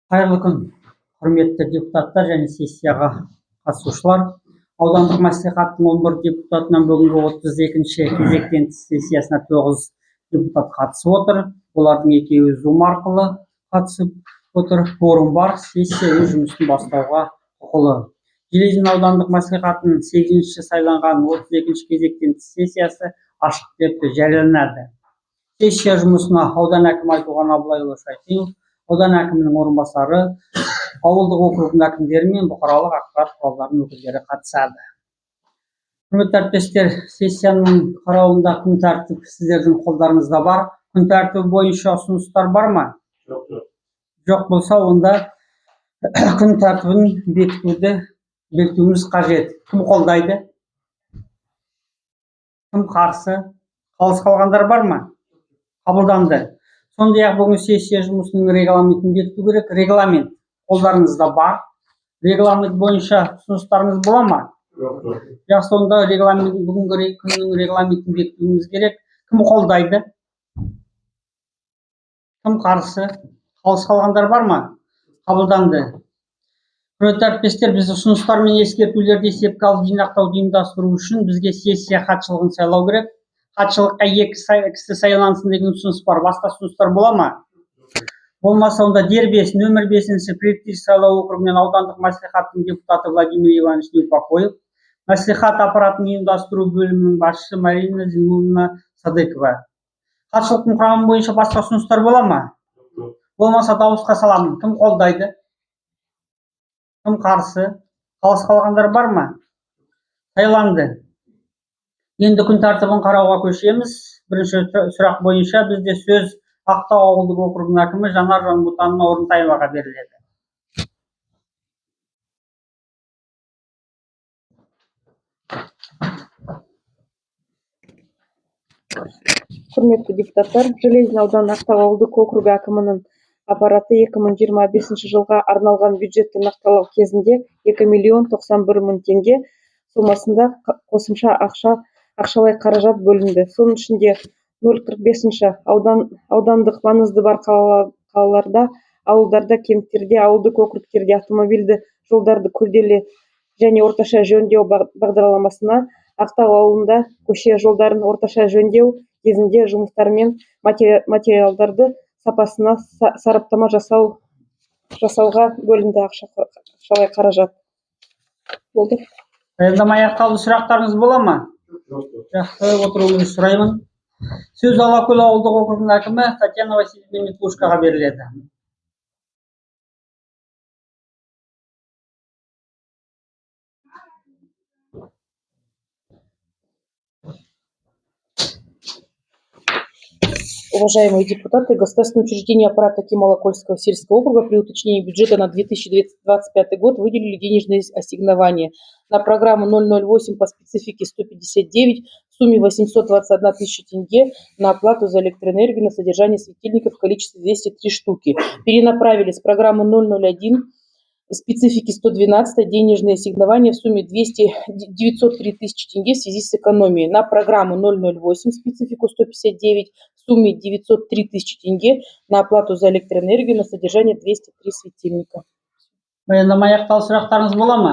Қайырлы күн, құрметті депутаттар және сессияға қатысушылар. Аудандық мәслихаттың 11 депутатынан бүгінгі 32-ші кезектен тыс сессиясына 9 депутат қатысып отыр. Олардың екеуі Zoom арқылы қатысып отыр. Форум бар, сессия өз жұмысын бастауға құқылы. Железин аудандық мәслихаттың 8-ші сайланған 32-ші кезектен тыс сессиясы ашық деп жарияланады. Сессия жұмысына аудан әкімі Айтуған Абылайұлы Шайтенов, аудан әкімінің орынбасары, ауылдық округтың әкімдері мен бұқаралық ақпарат құралдарының өкілдері қатысады. Құрметті әріптестер, сессияның қарауында күн тәртібі сіздердің қолдарыңызда бар. Күн тәртібі бойынша ұсыныстар бар ма? Жоқ болса, онда күн тәртібін бекітуіміз қажет. Кім қолдайды? Кім қарсы? Қалыс қалғандар бар ма? Қабылданды. Сондай-ақ бүгін сессия жұмысының регламентін бекіту керек. Регламент қолдарыңызда бар. Регламент бойынша ұсыныстарыңыз бола ма? Жақсы, онда бүгінгі күннің регламентін бекітуіміз керек. Кім қолдайды? Кім қарсы? Қалыс қалғандар бар ма? Қабылданды. Құрметті әріптестер, біз ұсыныстар мен ескертулерді есепке алып жинақтауды ұйымдастыру үшін бізге сессия хатшылығын сайлау керек. Хатшылыққа 2 кісі сайлансын деген ұсыныс бар. Басқа ұсыныстар бола ма? Болмаса, онда дербес нөмір 5-ші Предтеж сайлау округінен аудандық мәслихаттың депутаты Владимир Иванович Неупокоев, мәслихат аппаратының ұйымдастыру бөлімінің басшысы Марина Зиновна Садыкова. Хатшылықтың құрамы бойынша басқа ұсыныстар бола ма? Болмаса, дауысқа саламын. Кім қолдайды? Кім қарсы? Қалыс қалғандар бар ма? Сайланды. Енді күн тәртібін қарауға көшеміз. Бірінші сұрақ бойынша бізде сөз Ақтау ауылдық округінің әкімі Жанар Жанбұтанова Орынтаеваға беріледі. Құрметті депутаттар, Железин ауданы Ақтау ауылдық округі әкімінің аппараты 2025 жылға арналған бюджетті нақтылау кезінде 2.091.000 теңге сомасында қосымша ақшалай қаражат бөлінді. Соның ішінде 0,45 аудандық маңызы бар қалаларда, ауылдарда, кенттерде, ауылдық округтерде автомобильді жолдарды күрделі және орташа жөндеу бағдарламасына, Ақтау ауылында көше жолдарын орташа жөндеу кезінде жұмыстар мен материалдарды сапасына сараптама жасауға бөлінді ақшалай қаражат. Болды. Баяндама аяқталды. Сұрақтарыңыз бола ма? Жақсы, отыруыңызды сұраймын. Сөз Алакөл ауылдық округінің әкімі Татьяна Васильевна Метлушкаға беріледі. Уважаемые депутаты, государственное учреждение аппарата Кимало-Кольского сельского округа при уточнении бюджета на 2025 год выделили денежные ассигнования на программу 008 по специфике 159 в сумме 821 000 тенге на оплату за электроэнергию на содержание светильников в количестве 203 штуки. Перенаправили с программы 001 специфики 112 денежные ассигнования в сумме 903 000 тенге в связи с экономией на программу 008 специфику 159 в сумме 903 000 тенге на оплату за электроэнергию на содержание 203 светильника. Баяндама аяқталды. Сұрақтарыңыз бола ма?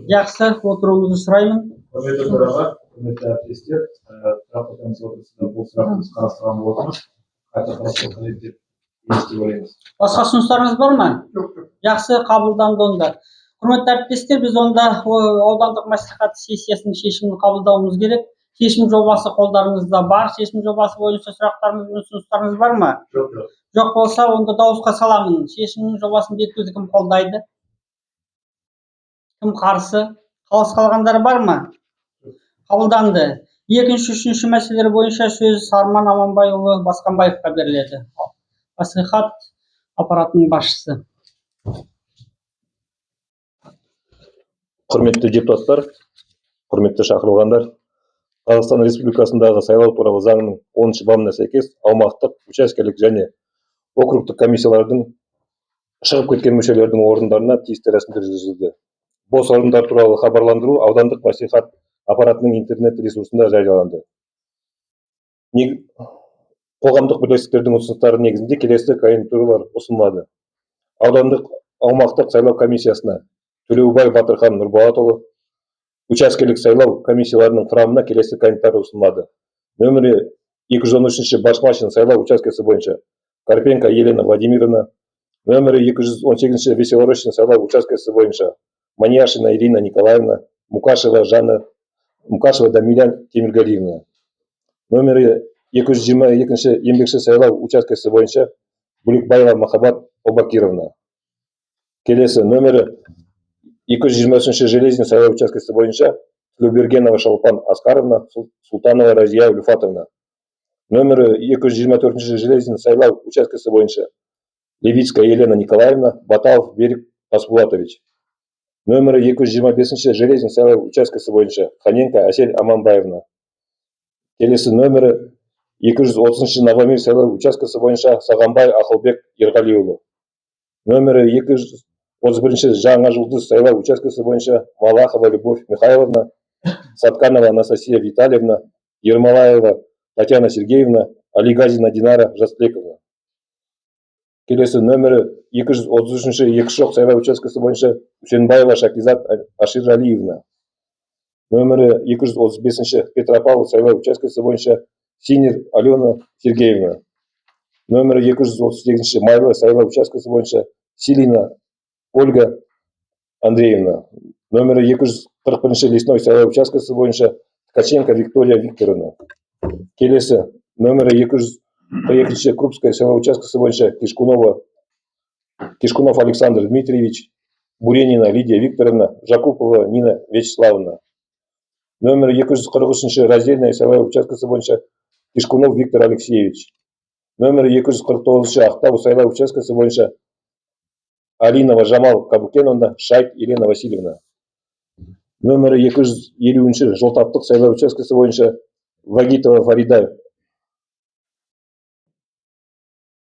Жақсы, отыруыңызды сұраймын. Құрметті төраға, құрметті әріптестер, тұрақты комиссия отырысында бұл сұрақты қарастырған болатынбыз. Қайта қарастыру қажет деп ойлаймыз. Басқа ұсыныстарыңыз бар ма? Жақсы, қабылданды онда. Құрметті әріптестер, біз онда аудандық мәслихат сессиясының шешімін қабылдауымыз керек. Шешім жобасы қолдарыңызда бар. Шешім жобасы бойынша сұрақтарыңыз бен ұсыныстарыңыз бар ма? Жоқ болса, онда дауысқа саламын. Шешімнің жобасын бекітуді кім қолдайды? Кім қарсы? Қалыс қалғандар бар ма? Қабылданды. Екінші, үшінші мәселелер бойынша сөз Арман Аманбайұлы Басқанбаевқа беріледі. Мәслихат аппаратының басшысы. Құрметті депутаттар, құрметті шақырылғандар, Қазақстан Республикасындағы сайлау туралы заңның 10-шы бабына сәйкес аумақтық, учаскелік және округтық комиссиялардың шығып кеткен мүшелердің орындарына тиісті рәсімдер жүргізілді. Бос орындар туралы хабарландыру аудандық мәслихат аппаратының интернет ресурсында жарияланды. Қоғамдық бірлестіктердің ұсыныстары негізінде келесі кандидатуралар ұсынылады. аудандық аумақтық сайлау комиссиясына Төлеубай Батырхан Нұрболатұлы, учаскелік сайлау комиссияларының құрамына келесі кандидаттар ұсынылады. Нөмірі 213 Башмашин сайлау учаскесі бойынша Карпенко Елена Владимировна, нөмірі 218 Веселорощин сайлау учаскесі бойынша Маняшина Ирина Николаевна, Мукашева Дамилян Темиргалиевна, нөмірі 222 еңбекші сайлау учаскесі бойынша Буликбаева Махаббат Обакировна. Келесі нөмірі 223 Железин сайлау учаскесі бойынша Тлеубергенова Шолпан Аскаровна, Султанова Разия Люфатовна. Нөмірі 224 Железин сайлау учаскесі бойынша Левицкая Елена Николаевна, Баталов Берик Тасбулатович. Нөмірі 225 Железин сайлау учаскесі бойынша Ханенко Асель Аманбаевна. Келесі нөмірі 230 Новомир сайлау учаскесі бойынша Сағанбай Ақылбек Ерғалиұлы. Нөмірі 231 Жаңа Жұлдыз сайлау учаскесі бойынша Малахова Любовь Михайловна, Сатканова Анастасия Витальевна, Ермолаева Татьяна Сергеевна, Алигазина Динара Жасбековна. Келесі нөмірі 233 Екішоқ сайлау учаскесі бойынша Үсенбаева Шакизат Аширалиевна. Нөмірі 235 Петропавл сайлау учаскесі бойынша Синер Алена Сергеевна. Нөмірі 238 Майлы сайлау учаскесі бойынша Силина Ольга Андреевна. Нөмірі 241 Лесной сайлау учаскесі бойынша Ткаченко Виктория Викторовна. Келесі нөмірі 202 Крупская сайлау учаскесі бойынша Кишкунов Александр Дмитриевич, Буренина Лидия Викторовна, Жакупова Нина Вячеславовна. Нөмірі 243 Раздельная сайлау учаскесі бойынша Кишкунов Виктор Алексеевич. Нөмірі 249 Ақтау сайлау учаскесі бойынша Алинова Жамал Кабукеновна, Шайт Елена Васильевна. Нөмірі 250 Жолтаптық сайлау учаскесі бойынша Вагитова Фарида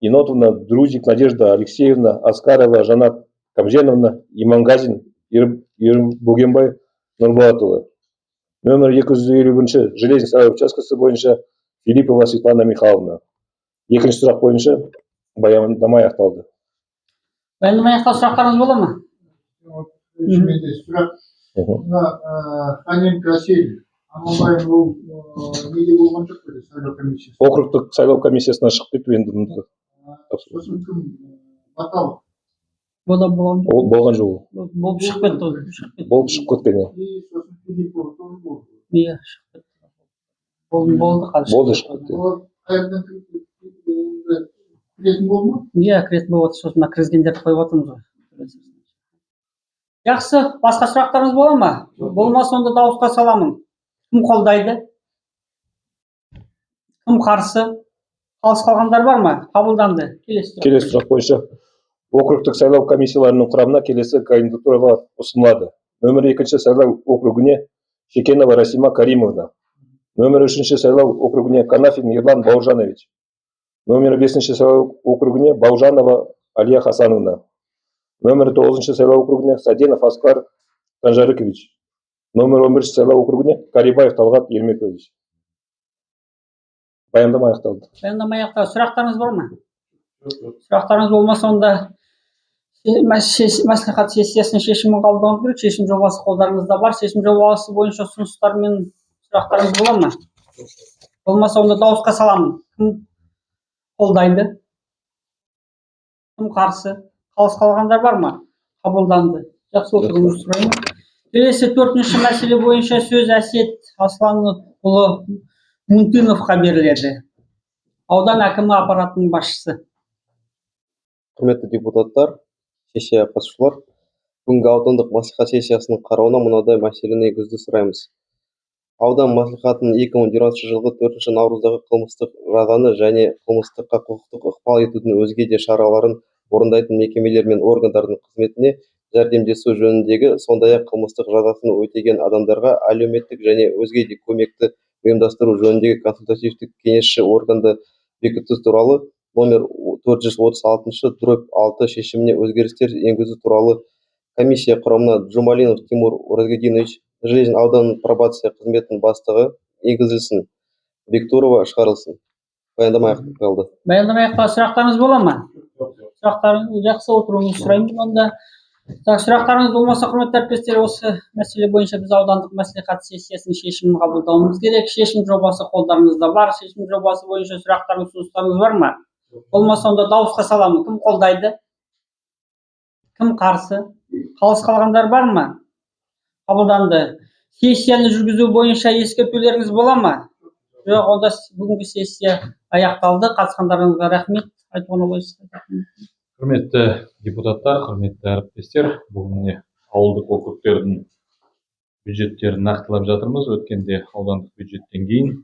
Енотовна, Друзик Надежда Алексеевна, Аскарова Жанат Камженовна, Имангазин Ербугенбай Нұрболатұлы. Нөмірі 251 Железин сайлау учаскесі бойынша Филиппова Светлана Михайловна. Екінші сұрақ бойынша баяндама аяқталды. Баяндама аяқталды, сұрақтарыңыз бола ма? Менде сұрақ. Мына Ханенко Асель Аманбаев ол неде болған жоқ қой сайлау комиссиясы? Округтық сайлау комиссиясына шығып кетіп енді. Сосын кім? Баталов. Болған жоқ. Ол болған жоқ. Болып шығып кетті. Болып шығып кеткен. И сосын Филиппов тоже болды. Иә, шығып кетті. Болды қазір. Болды шығып кетті. Олар қайырдан кіретін болды ма? Иә, кіретін болып отыр, сосын кіргендерді қойып отырмыз ғой. Жақсы, басқа сұрақтарыңыз бола ма? Болмаса онда дауысқа саламын. Кім қолдайды? Кім қарсы? Қалыс қалғандар бар ма? Қабылданды. Келесі сұрақ бойынша округтық сайлау комиссияларының құрамына келесі кандидатуралар ұсынылады. Нөмір 2 сайлау округіне Шекенова Расима Каримовна. Нөмір 3 сайлау округіне Канафин Ерлан Бауыржанович. Нөмір 5 сайлау округіне Баужанова Алия Хасановна. Нөмір 9 сайлау округіне Саденов Аскар Танжарыкович. Нөмір 11 сайлау округіне Карибаев Талғат Ермекович. Баяндама аяқталды. Баяндама аяқталды. Сұрақтарыңыз бар ма? Сұрақтарыңыз болмаса онда мәслихат сессиясының шешімін қабылдауымыз керек. Шешім жобасы қолдарыңызда бар. Шешім жобасы бойынша ұсыныстар мен сұрақтарыңыз бола ма? Болмаса онда дауысқа саламын. Кім қолдайды? Кім қарсы? Қалыс қалғандар бар ма? Қабылданды. Жақсы, отырыңызды сұраймын. Келесі 4-ші мәселе бойынша сөз Әсет Асланұлы Мунтыновқа беріледі. Аудан әкімі аппаратының басшысы. Құрметті депутаттар, сессияға қатысушылар, бүгінгі аудандық мәслихат сессиясының қарауына мынадай мәселені енгізуді сұраймыз. Аудан мәслихатының 2020 жылғы 4 наурыздағы қылмыстық жазаны және қылмыстыққа құқықтық ықпал етудің өзге де шараларын орындайтын мекемелер мен органдардың қызметіне жәрдемдесу жөніндегі, сондай-ақ қылмыстық жазасын өтеген адамдарға әлеуметтік және өзге де көмекті ұйымдастыру жөніндегі консультативтік кеңесші органды бекіту туралы номер 436/6 шешіміне өзгерістер енгізу туралы комиссия құрамына Джумалинов Тимур Уразгединович, Железин ауданының пробация қызметінің бастығы енгізілсін, Бектурова шығарылсын. Баяндама аяқталды. Баяндама аяқталды. Сұрақтарыңыз бола ма? сұрақтарыңыз жақсы, отыруыңызды сұраймын онда. Так, сұрақтарыңыз болмаса, құрметті әріптестер, осы мәселе бойынша біз аудандық мәслихат сессиясының шешімін қабылдауымыз керек. Шешім жобасы қолдарыңызда бар. Шешім жобасы бойынша сұрақтарыңыз, ұсыныстарыңыз бар ма? Болмаса онда дауысқа саламын. Кім қолдайды? Кім қарсы? Қалыс қалғандар бар ма? Қабылданды. Сессияны жүргізу бойынша ескертулеріңіз бола ма? Жоқ, онда бүгінгі сессия аяқталды. Қатысқандарыңызға рахмет. Айтуға болайсыз. Құрметті депутаттар, құрметті әріптестер, бүгін міне ауылдық округтердің бюджеттерін нақтылап жатырмыз. Өткенде аудандық бюджеттен кейін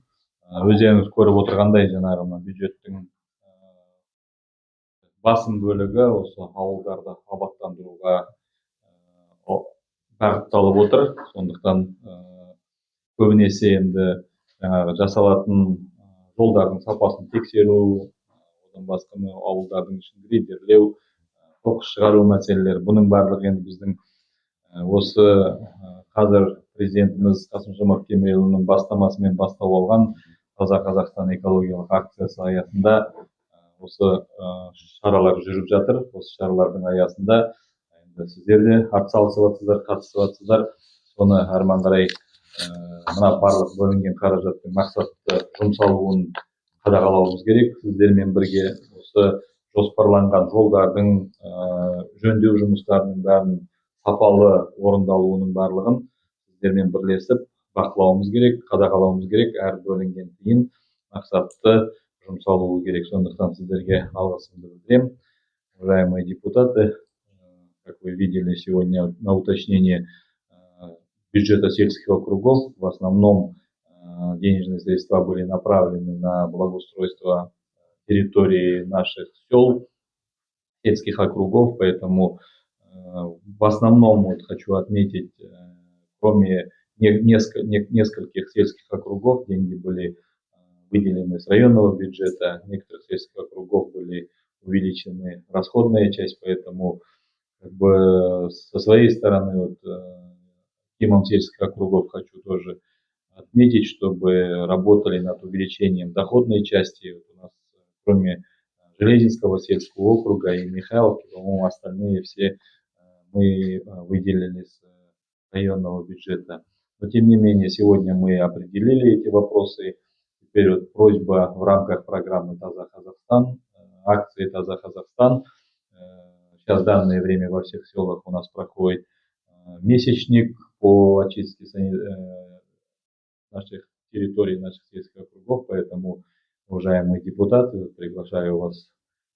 өздеріңіз көріп отырғандай, жаңағы бюджеттің басым бөлігі осы ауылдарды абаттандыруға бағытталып отыр. Сондықтан көбінесе енді жаңағы жасалатын жолдардың сапасын тексеру, одан басқа ауылдардың ішін грейдерлеу, қоқыс шығару мәселелері, бұның барлығы енді біздің осы қазір президентіміз Қасым-Жомарт Кемелұлының бастамасымен бастау алған Таза Қазақстан экологиялық акциясы аясында осы шаралар жүріп жатыр. Осы шаралардың аясында сіздер де атсалысып жатсыздар, қатысып жатсыздар. Соны әрмен қарай мына барлық бөлінген қаражаттың мақсатты жұмсалуын қадағалауымыз керек. Сіздермен бірге осы жоспарланған жолдардың жөндеу жұмыстарының бәрін сапалы орындалуының барлығын сіздермен бірлесіп бақылауымыз керек, қадағалауымыз керек. Әр бөлінген тиын мақсатты жұмсалуы керек. Сондықтан сіздерге алғысымды білдіремін. Уважаемые депутаты, как вы видели сегодня на уточнение бюджета сельских округов, в основном денежные средства были направлены на благоустройство территории наших сел, сельских округов, поэтому в основном хочу отметить, кроме нескольких сельских округов, деньги были выделены с районного бюджета, некоторых сельских округов были увеличены расходная часть, поэтому со своей стороны темам сельских округов хочу тоже отметить, чтобы работали над увеличением доходной части. У нас, кроме Железинского сельского округа и Михайловки, по-моему, остальные все мы выделили с районного бюджета. Но тем не менее, сегодня мы определили эти вопросы. Теперь просьба в рамках программы Таза Казахстан, акции Таза Казахстан. Сейчас в данное время во всех селах у нас проходит месячник по очистке наших территорий, наших сельских округов, поэтому, уважаемые депутаты, приглашаю вас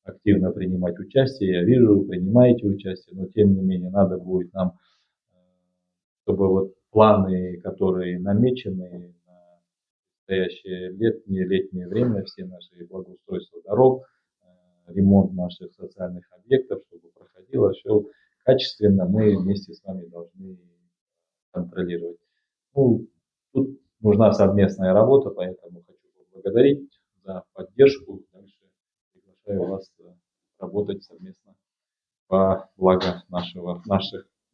активно принимать участие. Я вижу, вы принимаете участие, но тем не менее надо будет нам, чтобы планы, которые намечены на настоящее летнее время, все наши благоустройства дорог, ремонт наших социальных объектов, чтобы проходило все качественно, мы вместе с вами должны контролировать. Тут нужна совместная работа, поэтому хочу поблагодарить за поддержку. Дальше приглашаю вас работать совместно по благо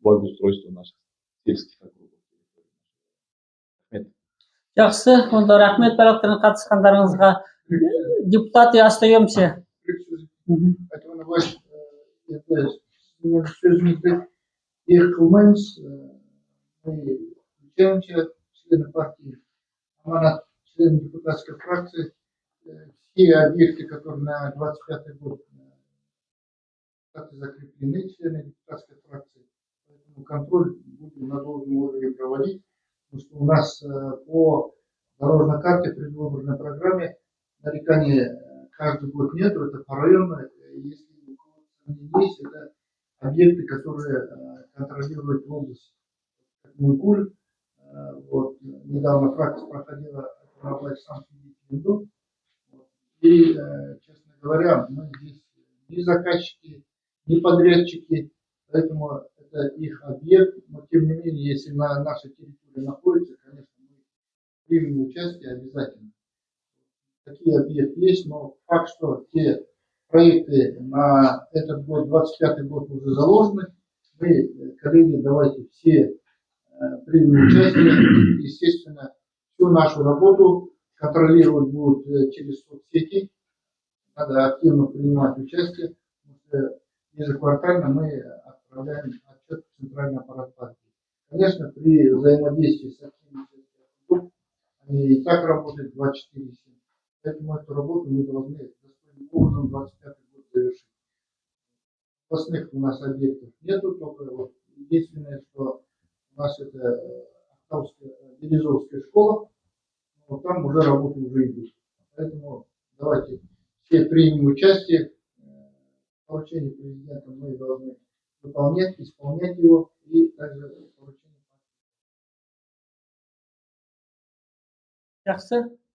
благоустройству наших сельских округов. Жақсы, онда рахмет барлықтарыңыз қатысқандарыңызға. Депутаты, остаемся. Сөзімізді ерік қылмаймыз. Мы включаемся, члены партии, аманат, члены депутатской фракции. Все объекты, которые на 25 год закреплены члены депутатской фракции. Поэтому контроль будем на должном уровне проводить. Потому что у нас по дорожной карте, предвыборной программе нареканий каждый год нету, это порайонно. Если есть, это объекты, которые контролируют область. Муйкуль, недавно практика проходила в Санкт-Петербурге. И, честно говоря, мы здесь не заказчики, не подрядчики, поэтому это их объект. Но тем не менее, если на нашей территории находится, конечно, мы примем участие обязательно. Такие объекты есть, но факт, что те проекты на этот год, 25 год уже заложены. Мы, коллеги, давайте все примем участие. Естественно, всю нашу работу контролировать будут через соцсети. Надо активно принимать участие. это ежеквартально мы отправляем отчет в центральный аппарат партии. Конечно, при взаимодействии с активными, они и так работают 24/7. Поэтому эту работу мы должны достойным образом 25 год завершить. Запасных у нас объектов нету, только вот единственное, что у нас это Березовская школа, вот там уже работы уже идут. Поэтому давайте все примем участие. Поручение президента мы должны выполнять, исполнять его и также поручение. Жақсы.